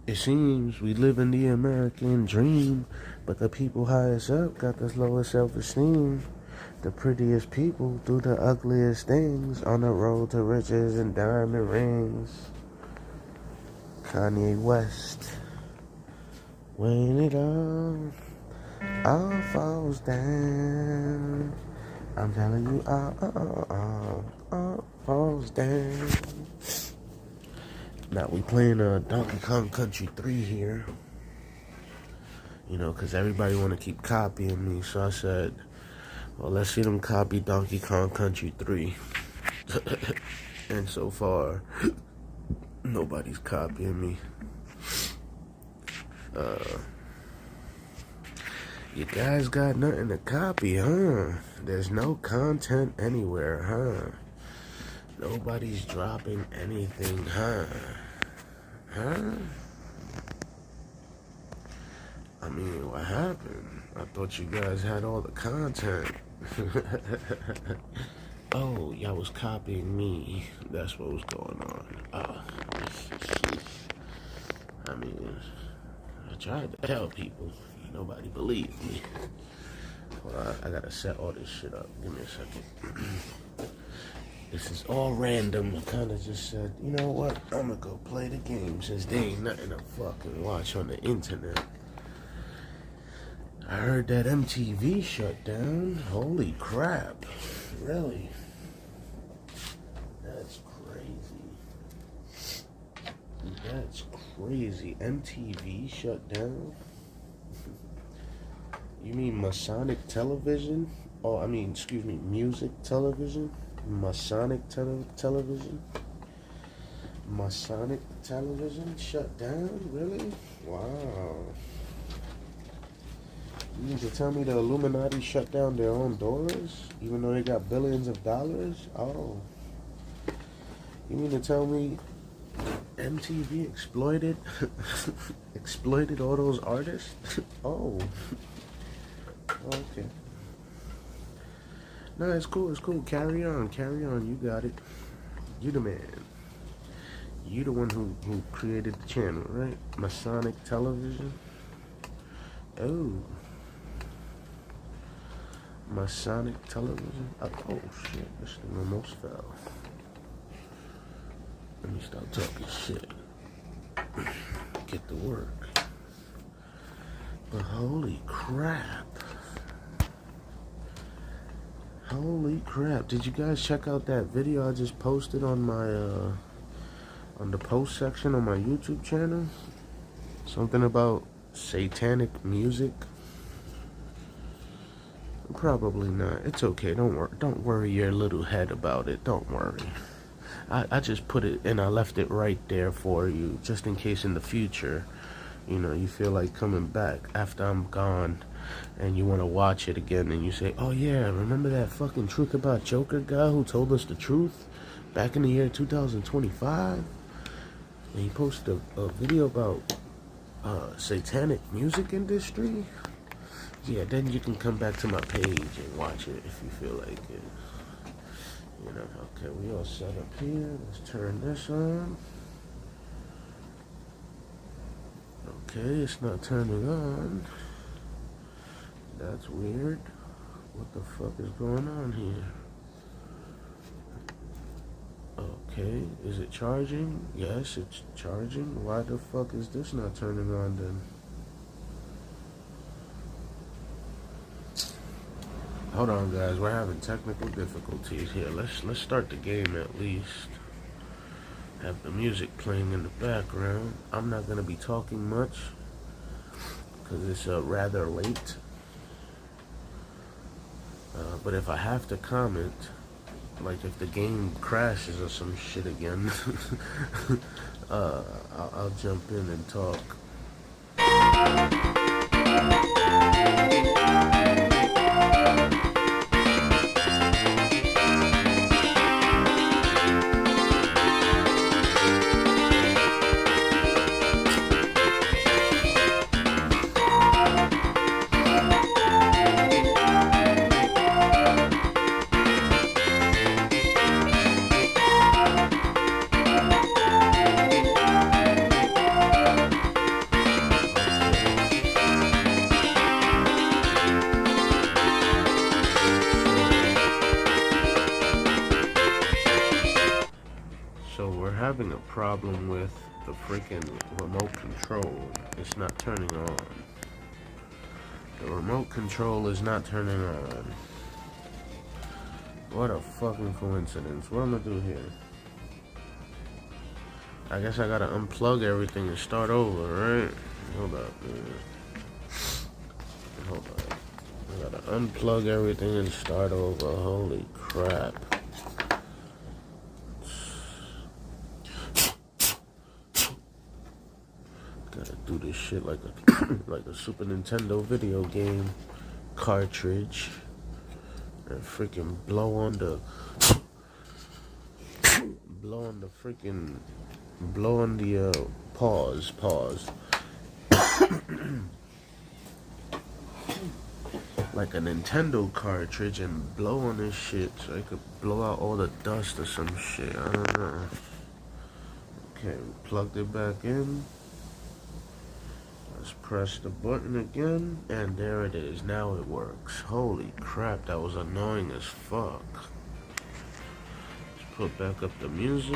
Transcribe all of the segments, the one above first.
It seems we live in the American dream, but the people highest up got the lowest self-esteem. The prettiest people do the ugliest things on the road to riches and diamond rings. Kanye West, when it all falls down. I'm telling you, all falls down. Now we playing Donkey Kong Country 3 here. You know, because everybody want to keep copying me. So I said, well, let's see them copy Donkey Kong Country 3. And so far, nobody's copying me. You guys got nothing to copy, huh? There's no content anywhere, huh? Nobody's dropping anything, huh? Huh? I mean, what happened? I thought you guys had all the content. Oh, y'all was copying me. That's what was going on. I mean, I tried to tell people. Nobody believed me. Well, I gotta set all this shit up. Give me a second. This is all random. I kinda just said, you know what? I'm gonna go play the game since there ain't nothing to fucking watch on the internet. I heard that MTV shut down. Holy crap. Really? That's crazy. That's crazy. MTV shut down? You mean Masonic television? Oh, I mean, excuse me, music television? Masonic television? Masonic television shut down? Really? Wow. You mean to tell me the Illuminati shut down their own doors? Even though they got billions of dollars? Oh. You mean to tell me MTV exploited exploited all those artists? Oh. Okay. No, it's cool, it's cool. Carry on, you got it. You the man. You the one who created the channel, right? Masonic television? Oh. Masonic television? Oh shit, this thing almost fell. Let me stop talking shit. Get to work. But holy crap. Holy crap. Did you guys check out that video I just posted on my, on the post section on my YouTube channel? Something about satanic music? Probably not. It's okay. Don't worry your little head about it. Don't worry. I just put it and I left it right there for you, just in case in the future, you know, you feel like coming back after I'm gone and you want to watch it again and you say, oh yeah, remember that fucking Truth About Joker guy who told us the truth back in the year 2025? And he posted a video about satanic music industry. Yeah, then you can come back to my page and watch it if you feel like it. You know, okay, we all set up here. Let's turn this on. Okay, it's not turning on. That's weird. What the fuck is going on here? Okay, is it charging? Yes, it's charging. Why the fuck is this not turning on then? Hold on, guys. We're having technical difficulties here. Let's start the game at least. Have the music playing in the background. I'm not gonna be talking much because it's rather late. But if I have to comment, like if the game crashes or some shit again, I'll jump in and talk. problem with the freaking remote control. It's not turning on. The remote control is not turning on. What a fucking coincidence. What am I gonna do here? I guess I gotta unplug everything and start over, right? Hold up, man. Hold up. I gotta unplug everything and start over. Holy crap. Gotta do this shit like a like a Super Nintendo video game cartridge. And freaking blow on the pause. Like a Nintendo cartridge and blow on this shit so I could blow out all the dust or some shit. I don't know. Okay, plugged it back in. Let's press the button again, and there it is. Now it works. Holy crap, that was annoying as fuck. Let's put back up the music.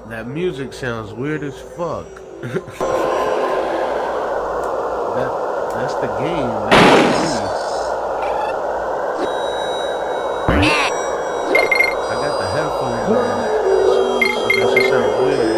That music sounds weird as fuck. That's the game. I got the headphones on. That shit sounds weird.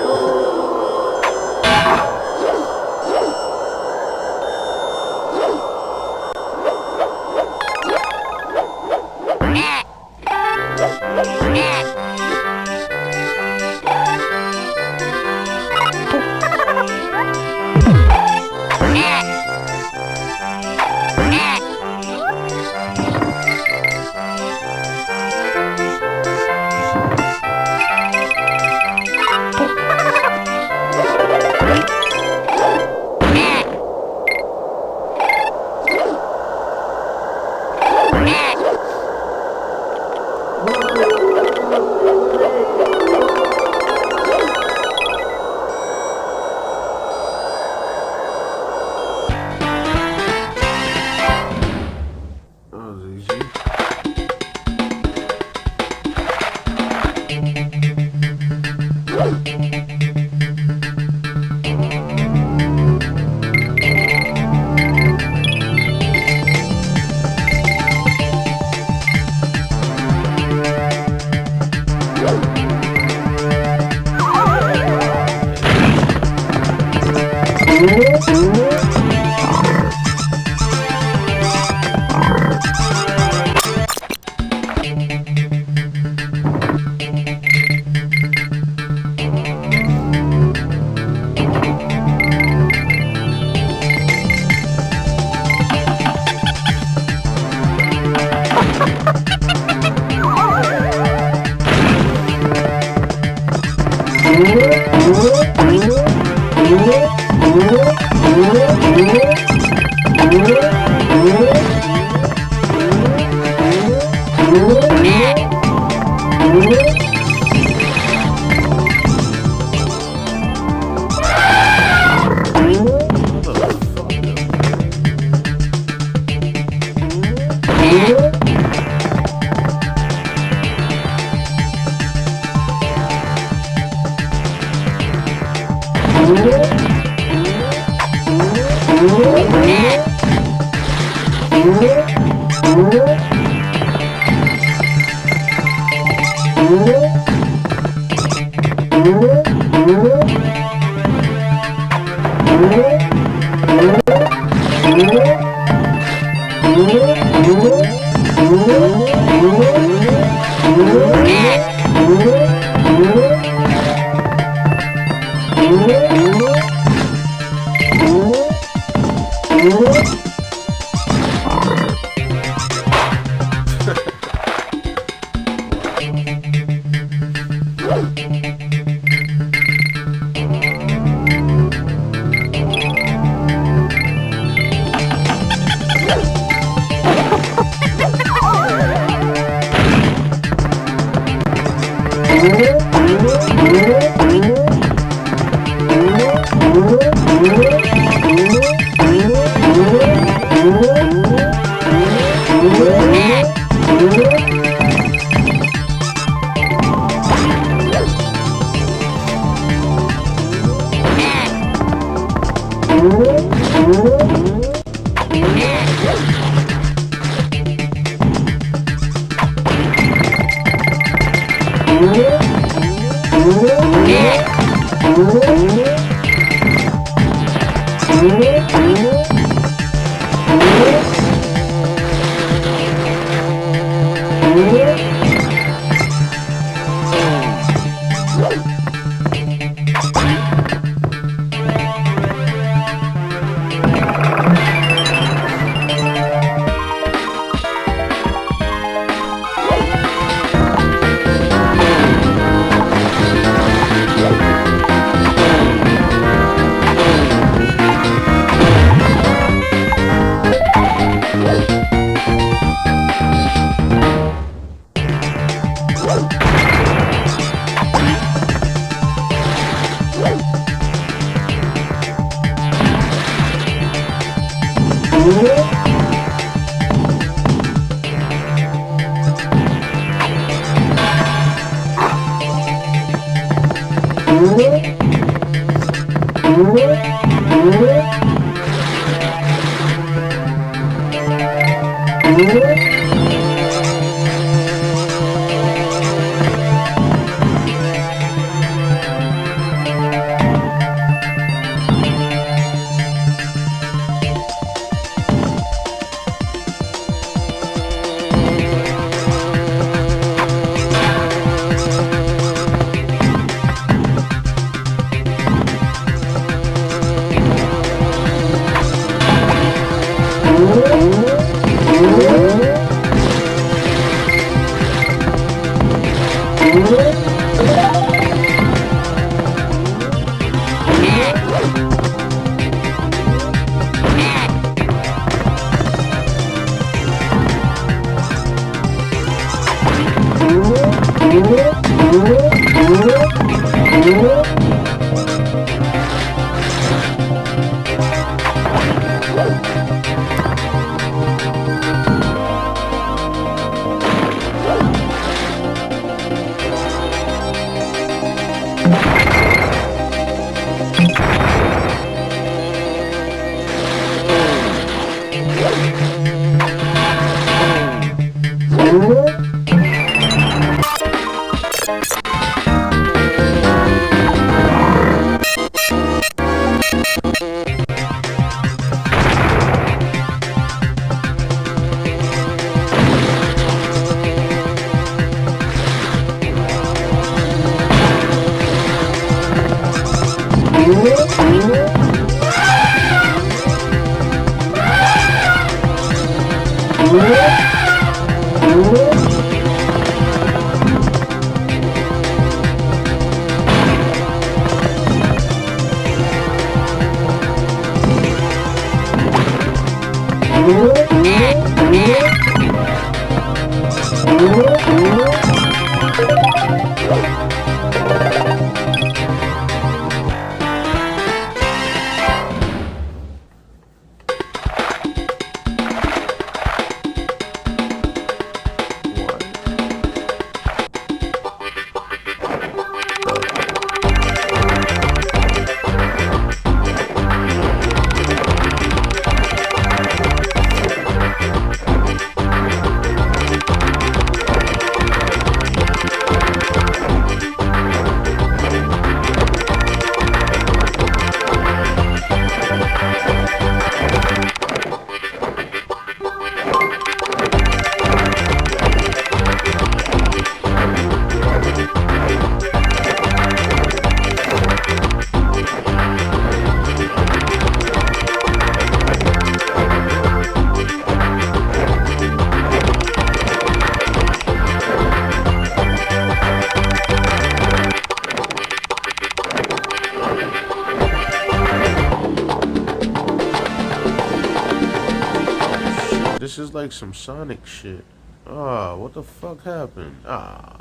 This is like some Sonic shit. Ah, what the fuck happened? Ah.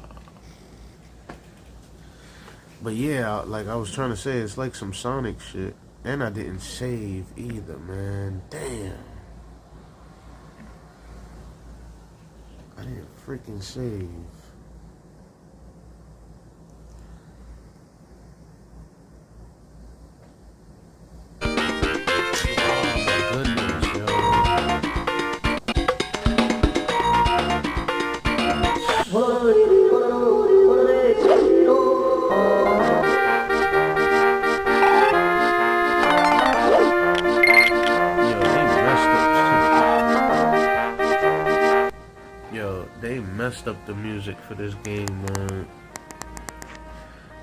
But yeah, like I was trying to say, it's like some Sonic shit. And I didn't save either, man. Damn. I didn't freaking save. They messed up the music for this game, man.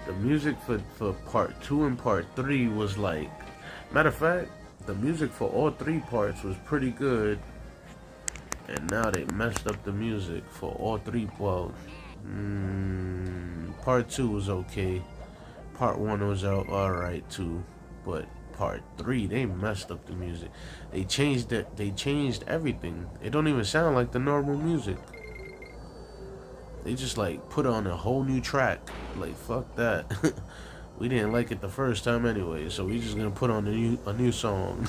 The music for part 2 and part 3 was like, matter of fact, the music for all 3 parts was pretty good, and now they messed up the music for all 3. Well, part 2 was okay, part 1 was alright too, but part 3, they messed up the music. They changed it. They changed everything. It don't even sound like the normal music. They just like put on a whole new track. Like, fuck that. We didn't like it the first time anyway, so we just gonna put on a new song.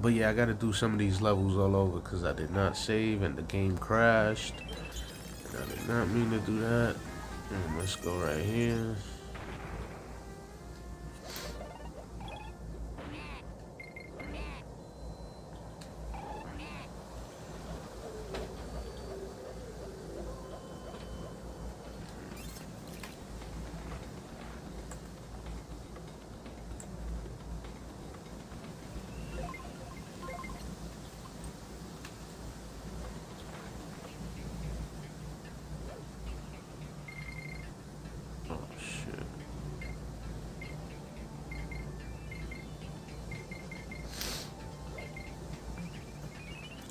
But yeah, I gotta do some of these levels all over because I did not save and the game crashed. And I did not mean to do that. And let's go right here.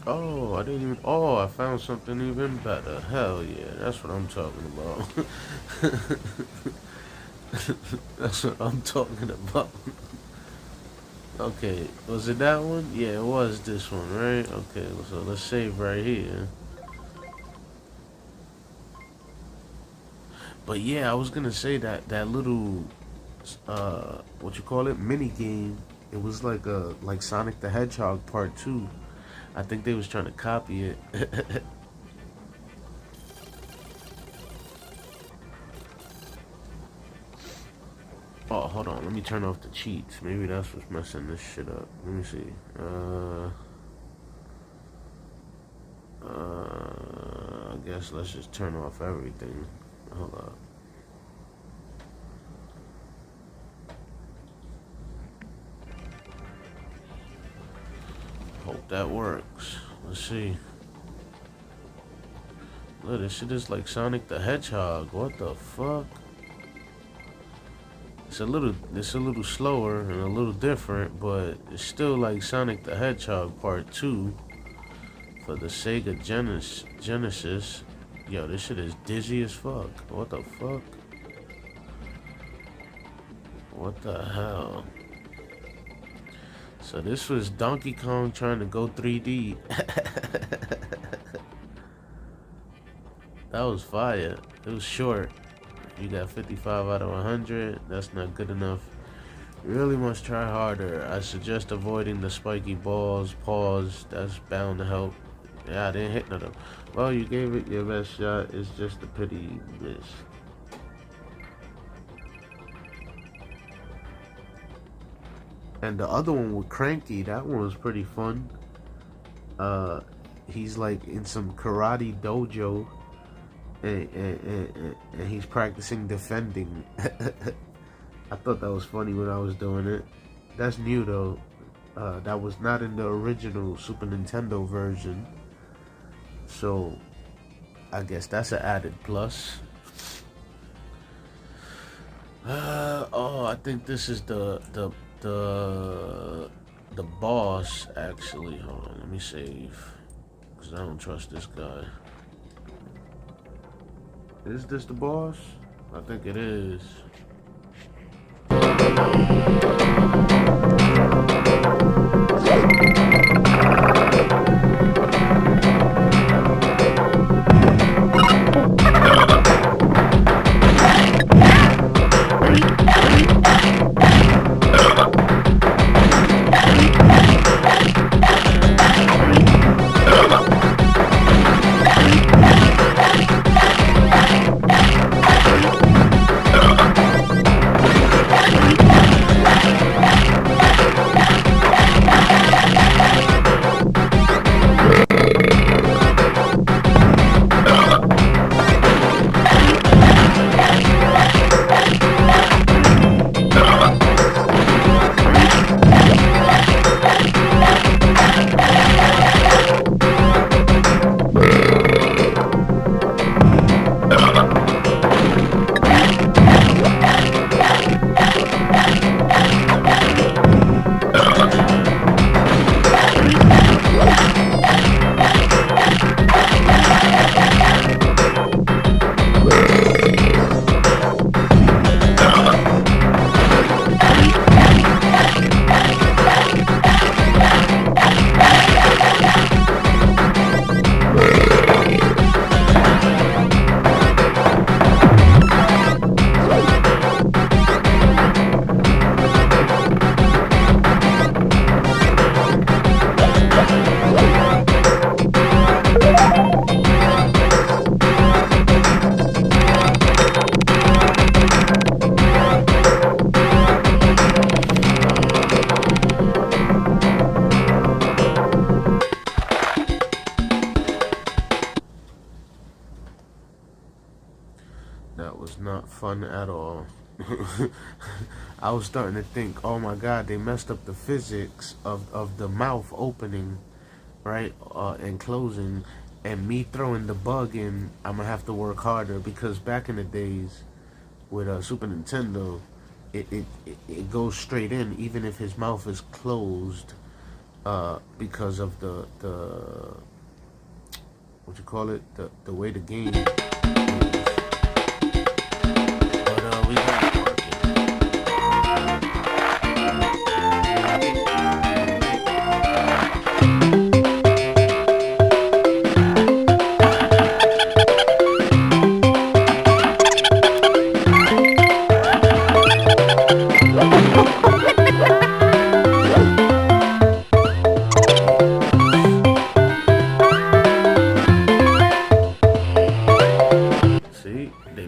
Oh, I didn't even. Oh, I found something even better. Hell yeah, that's what I'm talking about. That's what I'm talking about. Okay, was it that one? Yeah, it was this one, right? Okay, so let's save right here. But yeah, I was gonna say that little, what you call it, mini game. It was like Sonic the Hedgehog Part 2. I think they was trying to copy it. Oh, hold on. Let me turn off the cheats. Maybe that's what's messing this shit up. Let me see. I guess let's just turn off everything. Hold up. Hope that works. Let's see. Look, this shit is like Sonic the Hedgehog. What the fuck? It's a little slower and a little different, but it's still like Sonic the Hedgehog Part 2 for the Sega Genesis. Yo, this shit is dizzy as fuck. What the fuck? What the hell? So this was Donkey Kong trying to go 3D. That was fire. It was short. You got 55 out of 100. That's not good enough. You really must try harder. I suggest avoiding the spiky balls. Pause. That's bound to help. Yeah, I didn't hit none of them. Well, you gave it your best shot. It's just a pity you missed. And the other one with Cranky, that one was pretty fun. He's like in some karate dojo. And he's practicing defending. I thought that was funny when I was doing it. That's new though. That was not in the original Super Nintendo version. So I guess that's an added plus. Oh, I think this is the boss actually. Hold on, let me save. Cause I don't trust this guy. Is this the boss? I think it is. That was not fun at all. I was starting to think, oh my god, they messed up the physics of the mouth opening, right, and closing, and me throwing the bug in, I'm gonna have to work harder, because back in the days with Super Nintendo, it goes straight in, even if his mouth is closed, because of the what you call it, the way the game is. But we got it working.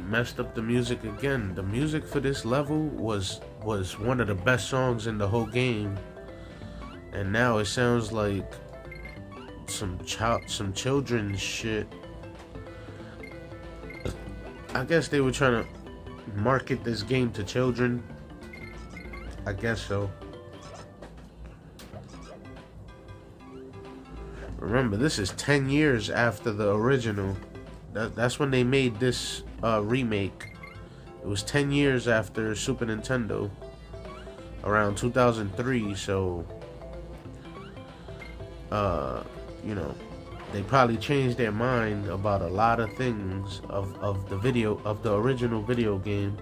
Messed up the music again. The music for this level was one of the best songs in the whole game, and now it sounds like some children's shit. I guess they were trying to market this game to children. I guess so. Remember, this is 10 years after the original. That's when they made this remake. It was 10 years after Super Nintendo, around 2003. So, you know, they probably changed their mind about a lot of things of the original video game.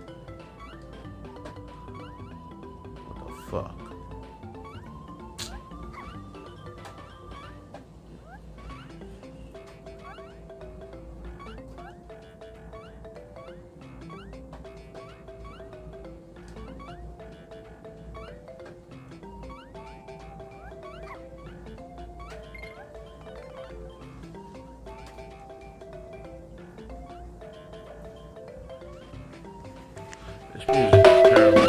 Fuck. This music is terrible.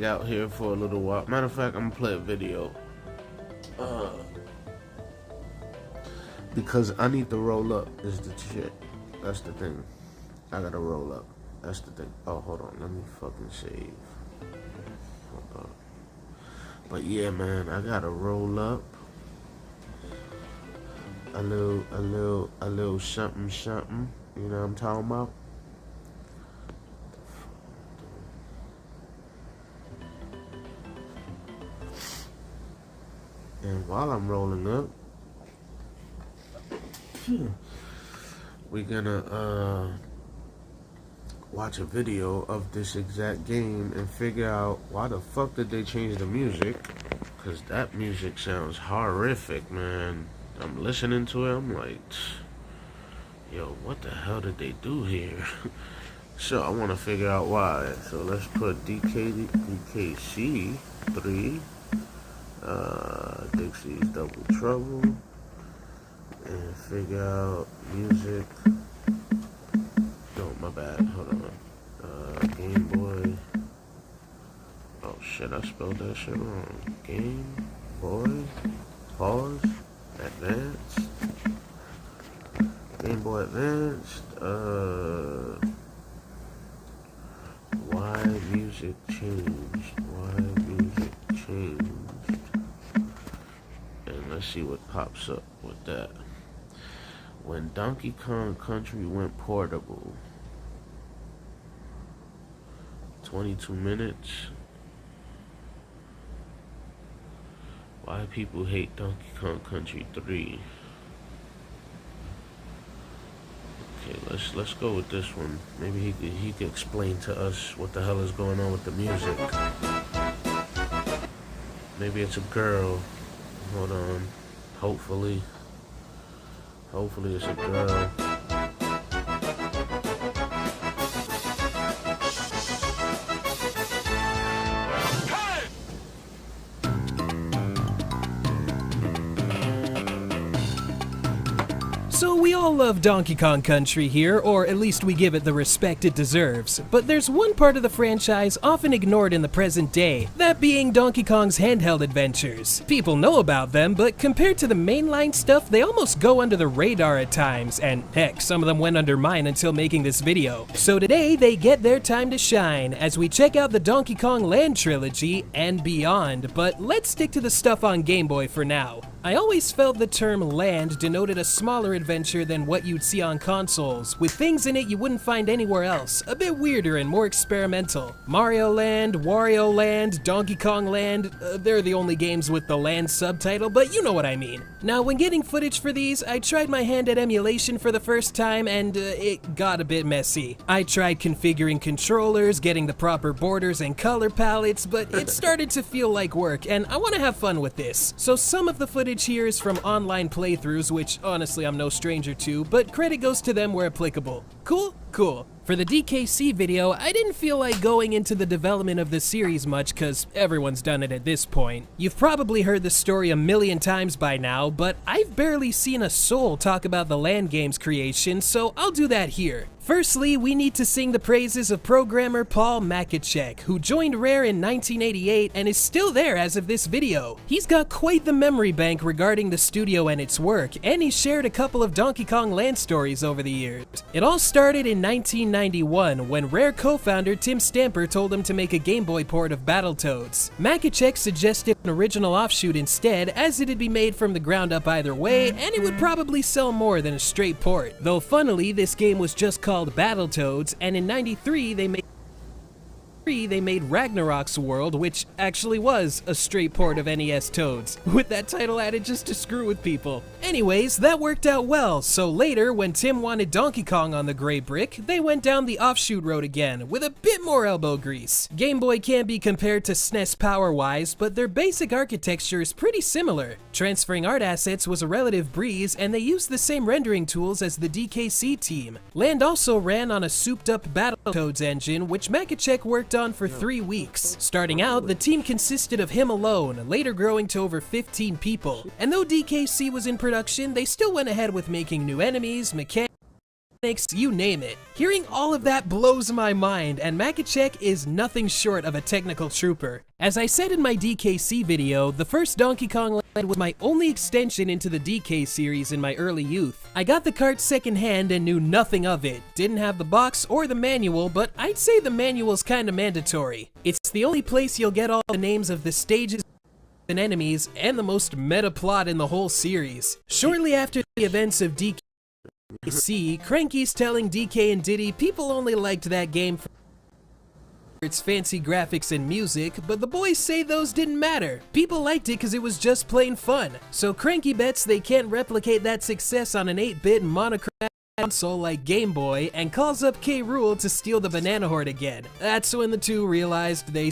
Out here for a little while. Matter of fact, I'm gonna play a video because I need to roll up. Is the shit. That's the thing. I gotta roll up. That's the thing. Oh, hold on. Let me fucking save. Hold on. But yeah, man, I gotta roll up a little something. You know what I'm talking about? And while I'm rolling up, we're gonna watch a video of this exact game and figure out why the fuck did they change the music, because that music sounds horrific, man. I'm listening to it, I'm like, yo, Yo, what the hell did they do here? So I want to figure out why. So let's put DKC 3, Dixie's Double Trouble, and figure out music. No, my bad. Hold on. Gameboy. Oh shit, I spelled that shit wrong. Gameboy. Pause. Advanced. Gameboy Advanced. Why music changed? Why music changed? And let's see what pops up with that. When Donkey Kong Country went portable. 22 minutes. Why people hate Donkey Kong Country 3. Okay, let's go with this one. Maybe he could explain to us what the hell is going on with the music. Maybe it's a girl. Hold on. Hopefully it's a girl. So we all love Donkey Kong Country here, or at least we give it the respect it deserves. But there's one part of the franchise often ignored in the present day, that being Donkey Kong's handheld adventures. People know about them, but compared to the mainline stuff, they almost go under the radar at times, and heck, some of them went under mine until making this video. So today, they get their time to shine, as we check out the Donkey Kong Land trilogy and beyond, but let's stick to the stuff on Game Boy for now. I always felt the term land denoted a smaller adventure than what you'd see on consoles, with things in it you wouldn't find anywhere else, a bit weirder and more experimental. Mario Land, Wario Land, Donkey Kong Land, they're the only games with the land subtitle, but you know what I mean. Now, when getting footage for these, I tried my hand at emulation for the first time and it got a bit messy. I tried configuring controllers, getting the proper borders and color palettes, but it started to feel like work and I want to have fun with this. So some of the footage here is from online playthroughs, which honestly I'm no stranger to, but credit goes to them where applicable. Cool? Cool. For the DKC video, I didn't feel like going into the development of the series much cause everyone's done it at this point. You've probably heard the story a million times by now, but I've barely seen a soul talk about the Land game's creation, so I'll do that here. Firstly, we need to sing the praises of programmer Paul Makachek, who joined Rare in 1988 and is still there as of this video. He's got quite the memory bank regarding the studio and its work, and he shared a couple of Donkey Kong Land stories over the years. It all started in 1991 when Rare co-founder Tim Stamper told him to make a Game Boy port of Battletoads. Makachek suggested an original offshoot instead, as it'd be made from the ground up either way, and it would probably sell more than a straight port. Though funnily, this game was just called Battletoads, and in '93 they made Ragnarok's World, which actually was a straight port of NES Toads, with that title added just to screw with people. Anyways, that worked out well, so later, when Tim wanted Donkey Kong on the gray brick, they went down the offshoot road again, with a bit more elbow grease. Game Boy can't be compared to SNES power-wise, but their basic architecture is pretty similar. Transferring art assets was a relative breeze, and they used the same rendering tools as the DKC team. Land also ran on a souped-up Battletoads engine, which Makachek worked on for 3 weeks. Starting out, the team consisted of him alone, later growing to over 15 people. And though DKC was in production, they still went ahead with making new enemies, mechanics, you name it. Hearing all of that blows my mind, and Makachek is nothing short of a technical trooper. As I said in my DKC video, the first Donkey Kong Land was my only extension into the DK series in my early youth. I got the cart secondhand and knew nothing of it. Didn't have the box or the manual, but I'd say the manual's kinda mandatory. It's the only place you'll get all the names of the stages and enemies, and the most meta plot in the whole series. Shortly after the events of DKC, Cranky's telling DK and Diddy people only liked that game for its fancy graphics and music, but the boys say those didn't matter. People liked it because it was just plain fun. So Cranky bets they can't replicate that success on an 8-bit monochromatic console like Game Boy, and calls up K. Rool to steal the Banana Horde again. That's when the two realized they